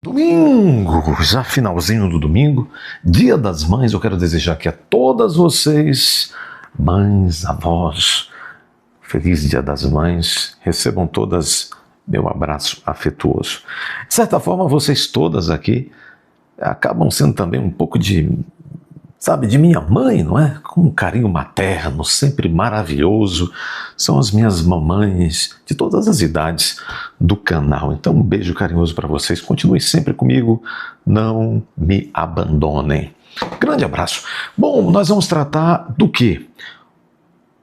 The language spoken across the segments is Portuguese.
Domingo, já finalzinho do domingo, Dia das Mães. Eu quero desejar aqui a todas vocês, mães, avós, feliz Dia das Mães. Recebam todas meu abraço afetuoso. De certa forma, vocês todas aqui acabam sendo também um pouco de minha mãe, não é? Com um carinho materno, sempre maravilhoso. São as minhas mamães de todas as idades do canal. Então, um beijo carinhoso para vocês. Continuem sempre comigo. Não me abandonem. Grande abraço. Bom, nós vamos tratar do quê?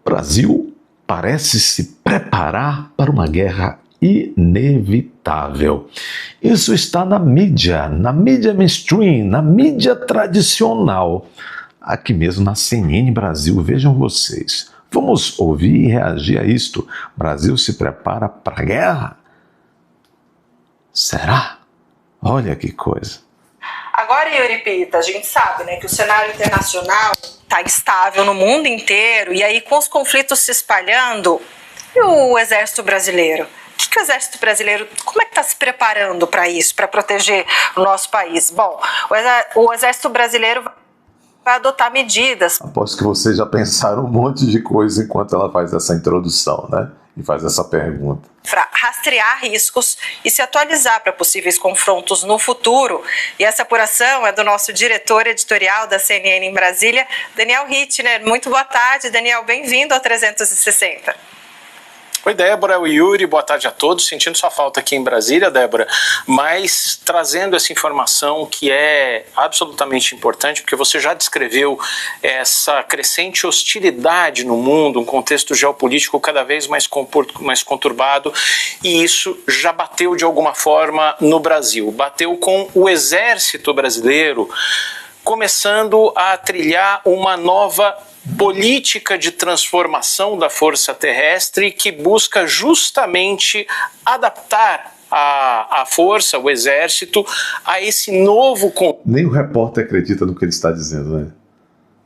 O Brasil parece se preparar para uma guerra inevitável. Isso está na mídia mainstream, na mídia tradicional, aqui mesmo na CNN Brasil. Vejam vocês. Vamos ouvir e reagir a isto. Brasil se prepara para a guerra? Será? Olha que coisa. Agora, Yuri Pita, a gente sabe, né, que o cenário internacional está instável no mundo inteiro, e aí com os conflitos se espalhando, e o Exército Brasileiro? O que o Exército Brasileiro, como é que está se preparando para isso, para proteger o nosso país? Bom, o Exército Brasileiro vai adotar medidas. Aposto que vocês já pensaram um monte de coisa enquanto ela faz essa introdução, né? E faz essa pergunta. Para rastrear riscos e se atualizar para possíveis confrontos no futuro. E essa apuração é do nosso diretor editorial da CNN em Brasília, Daniel Hittner. Muito boa tarde, Daniel. Bem-vindo ao 360. Oi, Débora, o Yuri, boa tarde a todos. Sentindo sua falta aqui em Brasília, Débora, mas trazendo essa informação que é absolutamente importante, porque você já descreveu essa crescente hostilidade no mundo, um contexto geopolítico cada vez mais conturbado, e isso já bateu de alguma forma no Brasil. Bateu com o Exército Brasileiro começando a trilhar uma nova política de transformação da força terrestre que busca justamente adaptar a força, o exército, a esse novo Nem o repórter acredita no que ele está dizendo, né?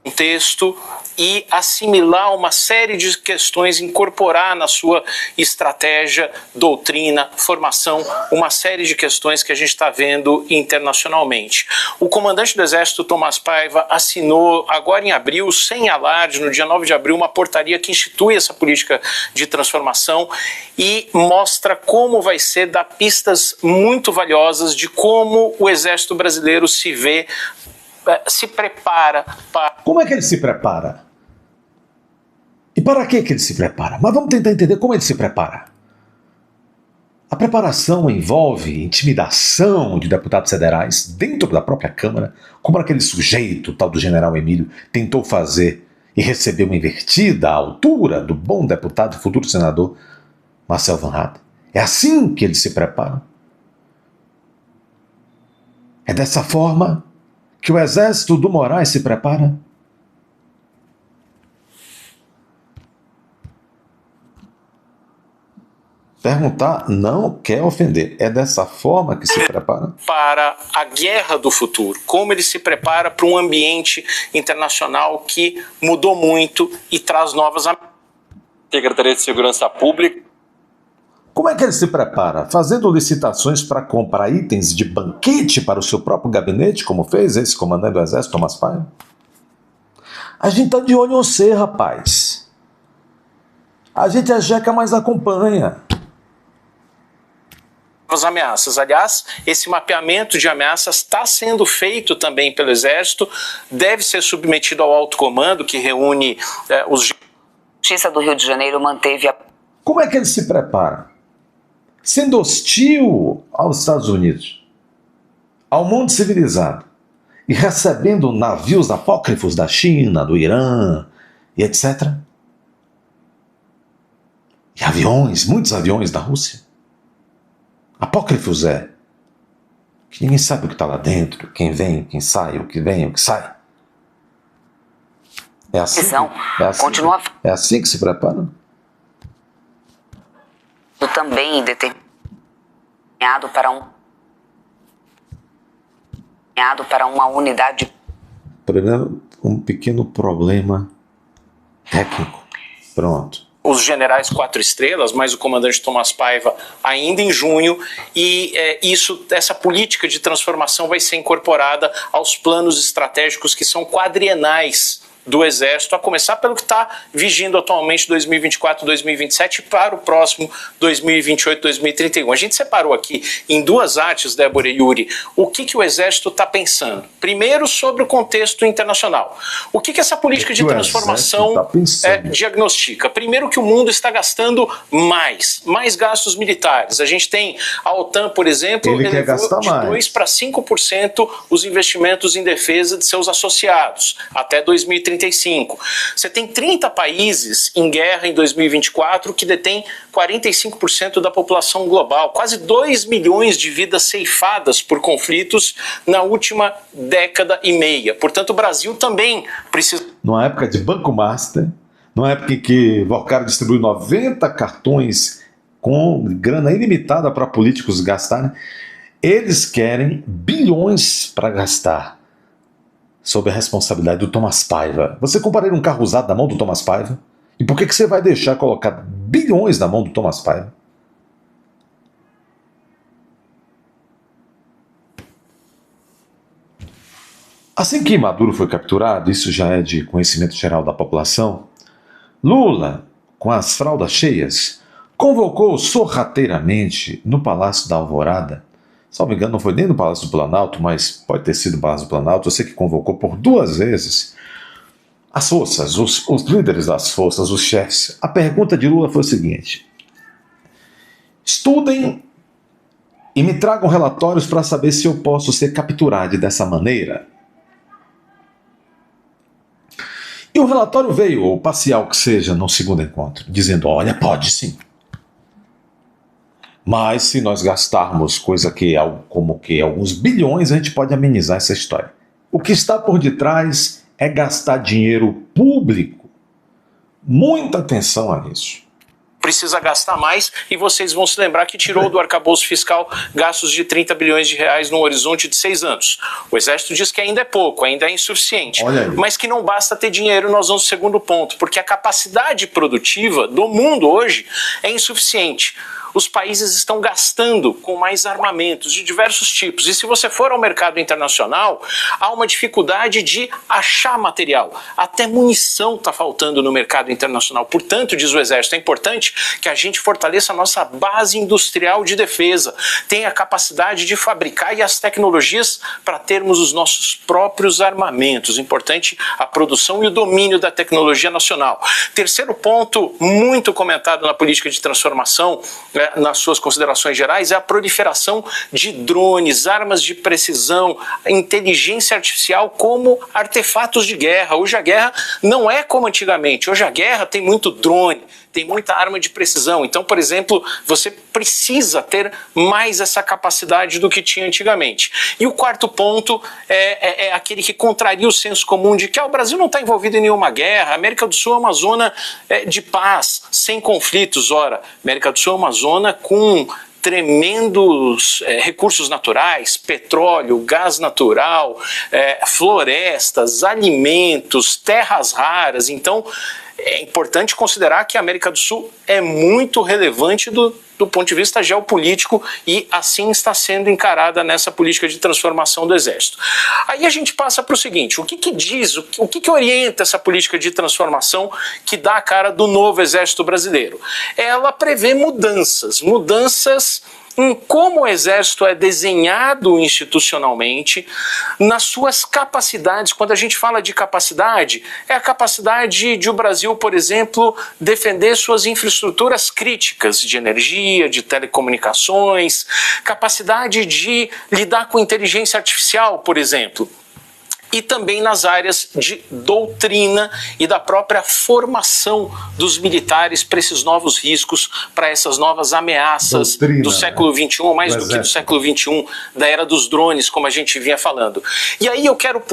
Contexto e assimilar uma série de questões, incorporar na sua estratégia, doutrina, formação, uma série de questões que a gente está vendo internacionalmente. O comandante do Exército, Tomás Paiva, assinou agora em abril, sem alarde, no dia 9 de abril, uma portaria que institui essa política de transformação e mostra como vai ser, dá pistas muito valiosas de como o Exército Brasileiro se vê, se prepara para... Como é que ele se prepara? E para que ele se prepara? Mas vamos tentar entender como ele se prepara. A preparação envolve intimidação de deputados federais dentro da própria Câmara, como aquele sujeito, tal do general Emílio, tentou fazer e recebeu uma invertida à altura do bom deputado e futuro senador Marcel Van Hatten. É assim que eles se preparam. É dessa forma que o exército do Moraes se prepara? Perguntar não quer ofender. É dessa forma que se prepara? Para a guerra do futuro. Como ele se prepara para um ambiente internacional que mudou muito e traz novas... Secretaria de Segurança Pública. Como é que ele se prepara? Fazendo licitações para comprar itens de banquete para o seu próprio gabinete, como fez esse comandante do Exército, Tomás Paiva? A gente está de olho em você, rapaz. A gente é jeca, mas acompanha. As ameaças. Aliás, esse mapeamento de ameaças está sendo feito também pelo Exército, deve ser submetido ao alto comando, que reúne os... A Justiça do Rio de Janeiro manteve a... Como é que ele se prepara? Sendo hostil aos Estados Unidos, ao mundo civilizado, e recebendo navios apócrifos da China, do Irã, e etc. E aviões, muitos aviões da Rússia. Apócrifos que ninguém sabe o que está lá dentro, quem vem, quem sai, o que vem, o que sai. É assim que se prepara? Também determinado para uma unidade. Um pequeno problema técnico. Pronto. os generais 4 estrelas, mais o comandante Tomás Paiva, ainda em junho, e essa política de transformação vai ser incorporada aos planos estratégicos que são quadrienais do Exército, a começar pelo que está vigindo atualmente 2024, 2027 para o próximo 2028, 2031. A gente separou aqui em 2 artes, Débora e Yuri, o que o Exército está pensando. Primeiro, sobre o contexto internacional. O que essa política de transformação diagnostica? Primeiro, que o mundo está gastando mais gastos militares. A gente tem a OTAN, por exemplo, elevou de 2% para 5% os investimentos em defesa de seus associados até 2035. Você tem 30 países em guerra em 2024 que detêm 45% da população global, quase 2 milhões de vidas ceifadas por conflitos na última década e meia. Portanto, o Brasil também precisa... Numa época de Banco Master, numa época em que Vocaro distribuiu 90 cartões com grana ilimitada para políticos gastarem, eles querem bilhões para gastar sob a responsabilidade do Tomás Paiva. Você compraria um carro usado na mão do Tomás Paiva? E por que você vai deixar colocar bilhões na mão do Tomás Paiva? Assim que Maduro foi capturado, isso já é de conhecimento geral da população, Lula, com as fraldas cheias, convocou sorrateiramente no Palácio da Alvorada. Se não me engano, não foi nem no Palácio do Planalto, mas pode ter sido no Palácio do Planalto. Eu sei que convocou por 2 vezes as forças, os líderes das forças, os chefes. A pergunta de Lula foi o seguinte: estudem e me tragam relatórios para saber se eu posso ser capturado dessa maneira. E o relatório veio, ou parcial que seja, no segundo encontro, dizendo: olha, pode sim. Mas se nós gastarmos coisa como que alguns bilhões, a gente pode amenizar essa história. O que está por detrás é gastar dinheiro público. Muita atenção a isso. Precisa gastar mais, e vocês vão se lembrar que tirou do arcabouço fiscal gastos de 30 bilhões de reais num horizonte de 6 anos. O Exército diz que ainda é pouco, ainda é insuficiente, mas que não basta ter dinheiro. Nós vamos ao segundo ponto, porque a capacidade produtiva do mundo hoje é insuficiente. Os países estão gastando com mais armamentos de diversos tipos. E se você for ao mercado internacional, há uma dificuldade de achar material. Até munição está faltando no mercado internacional. Portanto, diz o Exército, é importante que a gente fortaleça a nossa base industrial de defesa, tenha a capacidade de fabricar e as tecnologias para termos os nossos próprios armamentos. Importante a produção e o domínio da tecnologia nacional. Terceiro ponto, muito comentado na política de transformação, nas suas considerações gerais, é a proliferação de drones, armas de precisão, inteligência artificial como artefatos de guerra. Hoje a guerra não é como antigamente. Hoje a guerra tem muito drone, tem muita arma de precisão. Então, por exemplo, você precisa ter mais essa capacidade do que tinha antigamente. E o quarto ponto é aquele que contraria o senso comum de que o Brasil não está envolvido em nenhuma guerra, a América do Sul é uma zona de paz, sem conflitos. Ora, a América do Sul é uma zona com tremendos recursos naturais, petróleo, gás natural, florestas, alimentos, terras raras. Então, é importante considerar que a América do Sul é muito relevante do ponto de vista geopolítico, e assim está sendo encarada nessa política de transformação do Exército. Aí a gente passa para o seguinte: o que diz, o que orienta essa política de transformação que dá a cara do novo Exército Brasileiro? Ela prevê mudanças em como o Exército é desenhado institucionalmente, nas suas capacidades. Quando a gente fala de capacidade, é a capacidade de o Brasil, por exemplo, defender suas infraestruturas críticas de energia, de telecomunicações, capacidade de lidar com inteligência artificial, por exemplo. E também nas áreas de doutrina e da própria formação dos militares para esses novos riscos, para essas novas ameaças do século XXI, mais do que do século XXI, da era dos drones, como a gente vinha falando. E aí eu quero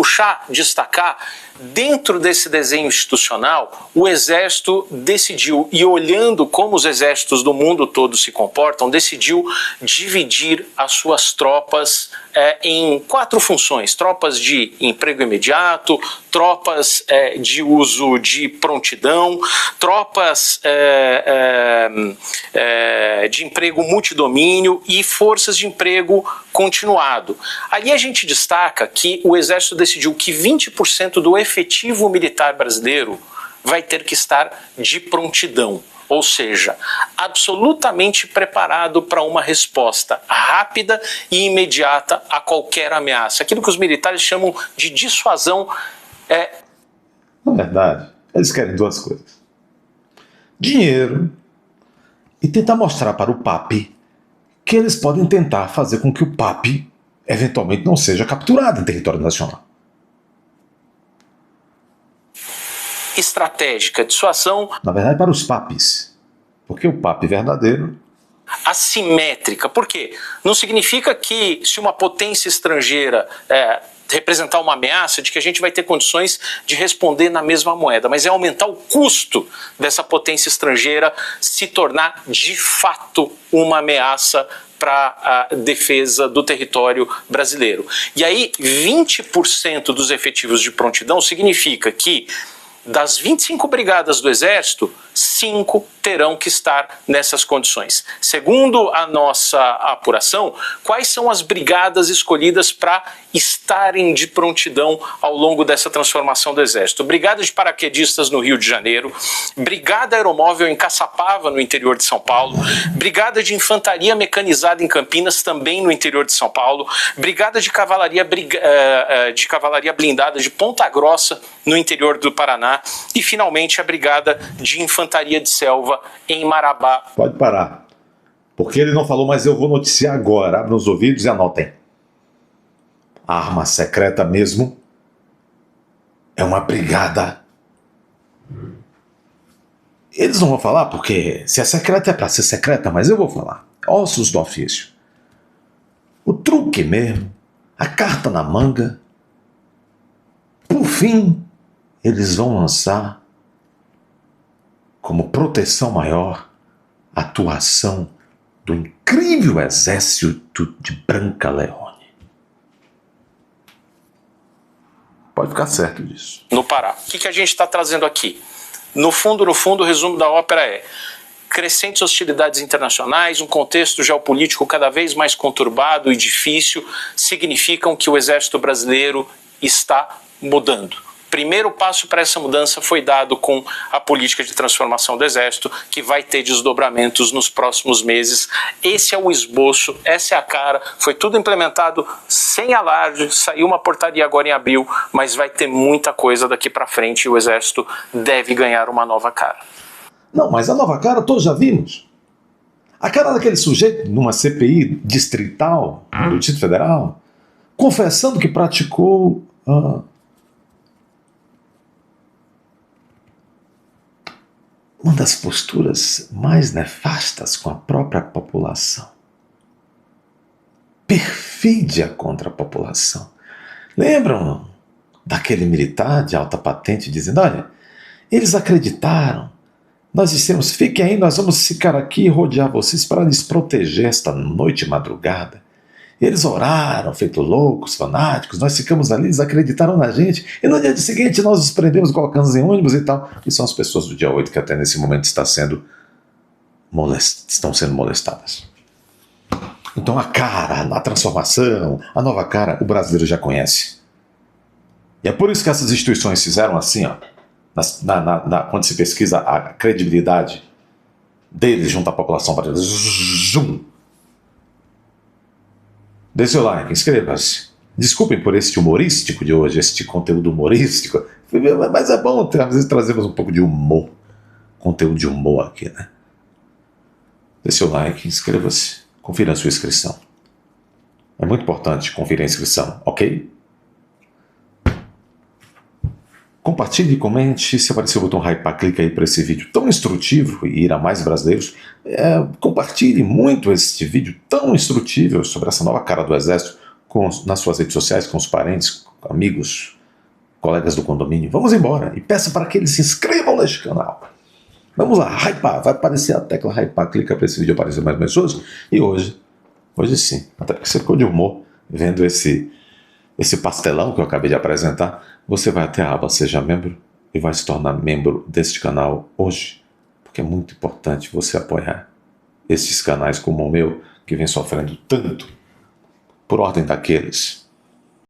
destacar dentro desse desenho institucional, o Exército decidiu, e olhando como os exércitos do mundo todo se comportam, decidiu dividir as suas tropas em 4 funções: tropas de emprego imediato, tropas de uso de prontidão, tropas de emprego multidomínio e forças de emprego continuado. Ali a gente destaca que o Exército decidiu que 20% do efetivo militar brasileiro vai ter que estar de prontidão, ou seja, absolutamente preparado para uma resposta rápida e imediata a qualquer ameaça. Aquilo que os militares chamam de dissuasão. Na verdade, eles querem 2 coisas: dinheiro e tentar mostrar para o PAP que eles podem tentar fazer com que o PAP eventualmente não seja capturado em território nacional. Estratégica, dissuasão. Na verdade, para os PAPs. Porque o PAP verdadeiro... Assimétrica. Por quê? Não significa que se uma potência estrangeira representar uma ameaça, de que a gente vai ter condições de responder na mesma moeda, mas é aumentar o custo dessa potência estrangeira se tornar de fato uma ameaça para a defesa do território brasileiro. E aí, 20% dos efetivos de prontidão significa que das 25 brigadas do Exército, 5 terão que estar nessas condições. Segundo a nossa apuração, quais são as brigadas escolhidas para estarem de prontidão ao longo dessa transformação do Exército? Brigada de paraquedistas no Rio de Janeiro, Brigada Aeromóvel em Caçapava, no interior de São Paulo, Brigada de Infantaria Mecanizada em Campinas, também no interior de São Paulo, Brigada de Cavalaria Blindada de Ponta Grossa, no interior do Paraná, e finalmente a Brigada de Infantaria de Selva em Marabá. Pode parar, porque ele não falou, mas eu vou noticiar agora. Abrem os ouvidos e anotem. A arma secreta mesmo é uma brigada. Eles não vão falar porque se é secreta é para ser secreta, mas eu vou falar. Ossos do ofício. O truque mesmo, a carta na manga. Por fim, eles vão lançar como proteção maior a atuação do incrível exército de Brancaleone. Pode ficar certo disso. No Pará. O que a gente está trazendo aqui? No fundo, o resumo da ópera é: crescentes hostilidades internacionais, um contexto geopolítico cada vez mais conturbado e difícil, significam que o exército brasileiro está mudando. Primeiro passo para essa mudança foi dado com a política de transformação do Exército, que vai ter desdobramentos nos próximos meses. Esse é o esboço, essa é a cara, foi tudo implementado sem alarde, saiu uma portaria agora em abril, mas vai ter muita coisa daqui para frente e o Exército deve ganhar uma nova cara. Não, mas a nova cara todos já vimos. A cara daquele sujeito numa CPI distrital do Distrito Federal, confessando que praticou... uma das posturas mais nefastas com a própria população. Perfídia contra a população. Lembram daquele militar de alta patente dizendo: olha, eles acreditaram, nós dissemos, fiquem aí, nós vamos ficar aqui e rodear vocês para lhes proteger esta noite e madrugada. Eles oraram, feito loucos, fanáticos, nós ficamos ali, eles acreditaram na gente, e no dia seguinte nós os prendemos, colocamos em ônibus e tal. E são as pessoas do dia 8 que até nesse momento estão sendo molestadas. Então a cara, a transformação, a nova cara, o brasileiro já conhece. E é por isso que essas instituições fizeram assim, ó, quando se pesquisa a credibilidade deles junto à população brasileira. Zoom! Dê seu like, inscreva-se. Desculpem por este humorístico de hoje, este conteúdo humorístico, mas é bom, às vezes trazemos um pouco de humor, conteúdo de humor aqui, né? Dê seu like, inscreva-se, confira a sua inscrição. É muito importante conferir a inscrição, ok? Compartilhe e comente. Se aparecer o botão hypar, clica aí para esse vídeo tão instrutivo e ir a mais brasileiros. Compartilhe muito este vídeo tão instrutivo sobre essa nova cara do Exército nas suas redes sociais, com os parentes, amigos, colegas do condomínio, vamos embora e peça para que eles se inscrevam neste canal. Vamos lá, hypar, vai aparecer a tecla hypar, clica para esse vídeo aparecer mais pessoas. E hoje sim, até porque você ficou de humor vendo esse pastelão que eu acabei de apresentar, você vai até a aba Seja Membro e vai se tornar membro deste canal hoje, porque é muito importante você apoiar esses canais como o meu, que vem sofrendo tanto por ordem daqueles